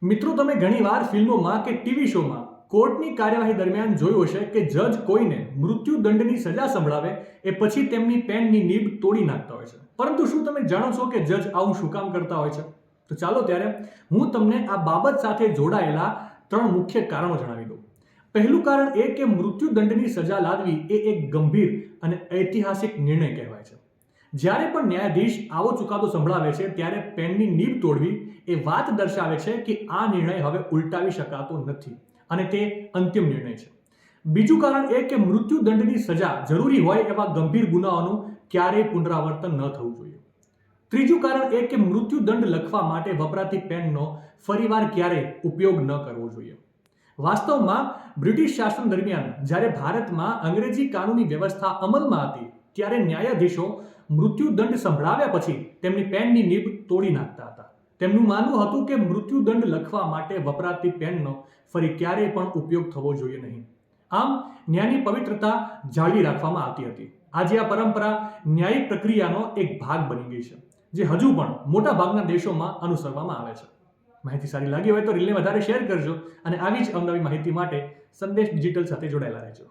મિત્રો, તમે ઘણીવાર ફિલ્મોમાં કે ટીવી શોમાં કોર્ટની કાર્યવાહી દરમિયાન જોયું હશે કે જજ કોઈને મૃત્યુદંડની સજા સંભળાવે એ પછી તેમની પેનની નીબ તોડી નાખતા હોય છે. પરંતુ શું તમે જાણો છો કે જજ આવું શું કામ કરતા હોય છે? તો ચાલો ત્યારે હું તમને આ બાબત સાથે જોડાયેલા 3 મુખ્ય કારણો જણાવી દઉં. પહેલું કારણ એ કે મૃત્યુદંડની સજા લાદવી એ એક ગંભીર અને ઐતિહાસિક નિર્ણય કહેવાય છે. જ્યારે પણ ન્યાયાધીશ આવો ચુકાદો સંભળાવે છે ત્યારે પેનની નીબ તોડવી એ વાત દર્શાવે છે કે આ નિર્ણય હવે ઉલટાવી શકાતો નથી અને તે અંતિમ નિર્ણય છે. બીજું કારણ એ કે મૃત્યુદંડની સજા જરૂરી હોય એવા ગંભીર ગુનાઓનું ક્યારેય પુનરાવર્તન ન થવું જોઈએ. ત્રીજું કારણ એ કે મૃત્યુદંડ લખવા માટે વપરાતી પેનનો ફરીવાર ક્યારેય ઉપયોગ ન કરવો જોઈએ. વાસ્તવમાં બ્રિટિશ શાસન દરમિયાન જ્યારે ભારતમાં અંગ્રેજી કાનૂની વ્યવસ્થા અમલમાં હતી ત્યારે ન્યાયાધીશો મૃત્યુદંડ સંભળાવ્યા પછી તેમની પેનની નીબ તોડી નાખતા હતા. તેમનું માનવું હતું કે મૃત્યુદંડ લખવા માટે વપરાતી પેનનો ફરી ક્યારેય પણ ઉપયોગ થવો જોઈએ નહીં. આમ ન્યાયની પવિત્રતા જાળવી રાખવામાં આવતી હતી. આજે આ પરંપરા ન્યાયિક પ્રક્રિયાનો એક ભાગ બની ગઈ છે, જે હજુ પણ મોટા ભાગના દેશોમાં અનુસરવામાં આવે છે. માહિતી સારી લાગી હોય તો રીલને વધારે શેર કરજો અને આવી જ અવનવી માહિતી માટે સંદેશ ડિજિટલ સાથે જોડાયેલા રહેજો.